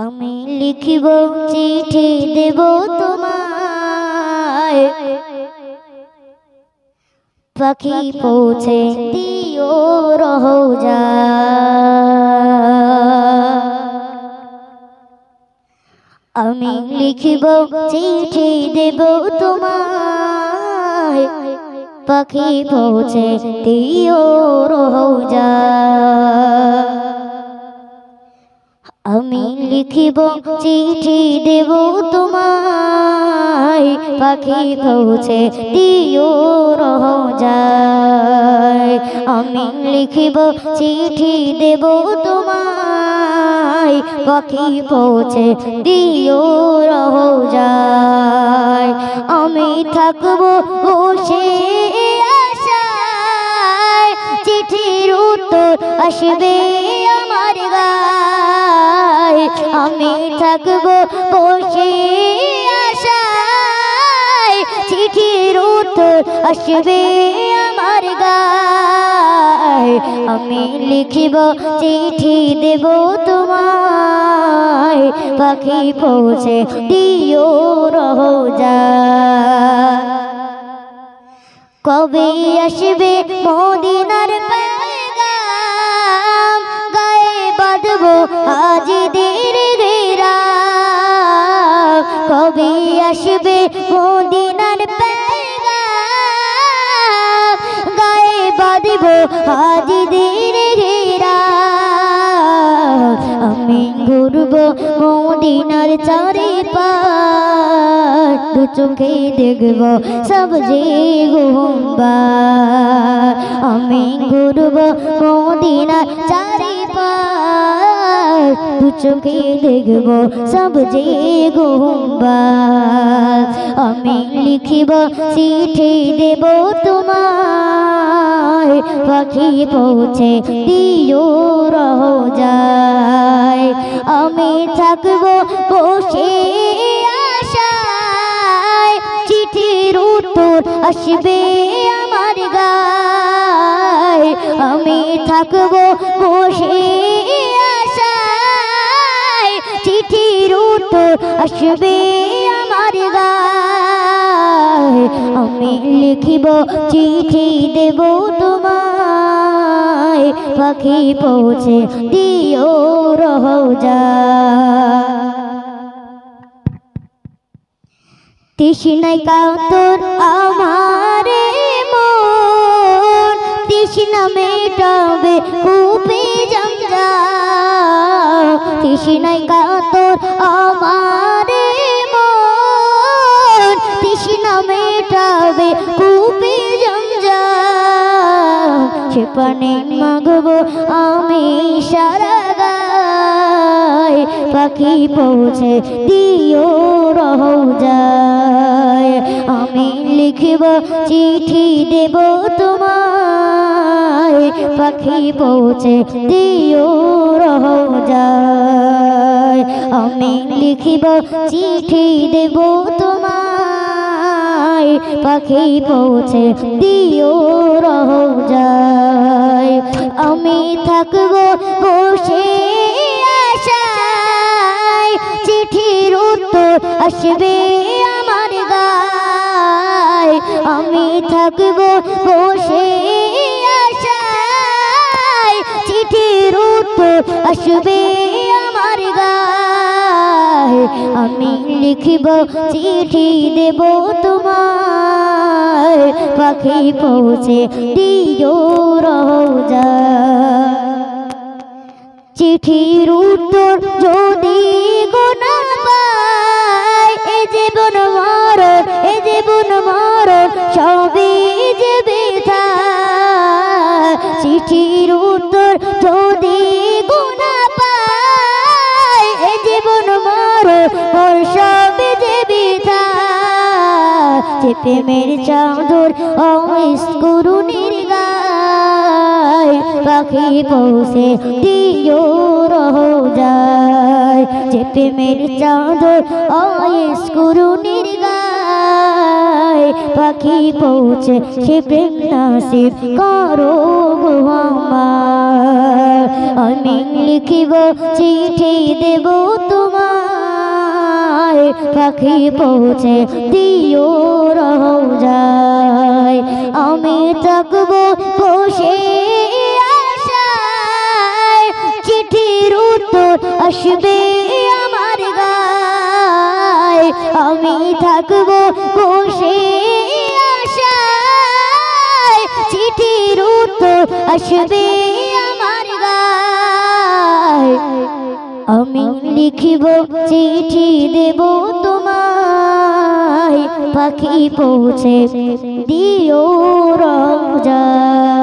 আমি লিখিব চিঠি দেব তোমায়, পাখি পৌঁছে দিও রোজা। আমি লিখিব চিঠি দেব তোমায়, পাখি পৌঁছে দিও রোজা। আমি লিখিব চিঠি দেব তোমায়, পাখি পৌঁছে দিও রোজায়। আমি লিখিব চিঠি দেব তোমায়, পাখি পৌঁছে দিও রোজায়। আমি থাকব বসে আশায়, চিঠির উত্তর আসবে আমার গায়। আমি থাকব বসে আশায়, চিঠির উত্তর আসবে আমার গায়। আমি লিখিব চিঠি দেব তোমায়, পাখি পৌঁছে দিও রোজায়। কবে আসবে মদিনার পেগাম, গায়ে বাঁধব হাজিদের ঘেরাম। কবে আসবে মদিনার পেগাম, গায়ে বাঁধব হাজিদের ঘেরাম। আমি ঘুরব মদিনার চারিপাশ, দু চোখে দেখব সবজি গুম্বা। আমি ঘুরব মদিনার চারিপাশ, দু চোখে দেখব সবজি গুম্বা। আমি লিখিব চিঠি দেব তোমায়, পাখি পৌঁছে দিও রোজায়। আমি থাকব বসে আশায়, চিঠির উত্তর আসবে আমার গায়। আমি থাকব বসে আশায়, চিঠির উত্তর আসবে আমার গায়। আমি লিখিব চিঠি দেব তোমায়, পাখি পৌঁছে দিও রোজায়। তৃষ্ণায় কাতর আমার মন, তৃষ্ণা মেটাবে কূপে জমজম। তৃষ্ণায় কাতর আমার মন, তৃষ্ণা মেটাবে কূপে জমজম। সে পানি মাগব আমি সারা গায়, পাখি পৌঁছে দিও রোজায়। আমি লিখিব চিঠি দেব তোমায়, পাখি পৌঁছে দিও রোজায়। আমি লিখিব চিঠি দেব তোমায়, পাখি পৌঁছে দিও রোজায়। আমি থাকব বসে আশায়, চিঠির উত্তর আসবে আমার গায়। আমি থাকব বসে আশায়, চিঠির উত্তর আসবে আমার গায়। আমি লিখিব চিঠি দেব তোমায়, পাখি পৌঁছে দিও রোজায়। চিঠির উত্তর যদি গোনা পাই, এ জীবন মরণ, এ জীবন মরণ সবই যে বৃথা। চিঠির উত্তর যদি গোনা পাই, এ জীবন মরণ সবই যে বৃথা। যে প্রেমের চাদর অমিস করুণীর গায়, পাখি পৌঁছে দিও রোজায়। যে প্রেমের চাদর অমিস করুণীর গায়, পাখি পৌঁছে সে প্রেম নাসিব করো গো আমার। আমি লিখিব চিঠি দেব তোমায়, পাখি পৌঁছে দিও রওজায়। আমি থাকবো বসে আশায়, চিঠির উত্তর আসবে আমার গায়। আমি থাকবো বসে আশায়, চিঠির উত্তর আসবে আমার গায়। আমি লিখিব চিঠি দেব তোমায়, পাখি পৌঁছে দিও রওজায়।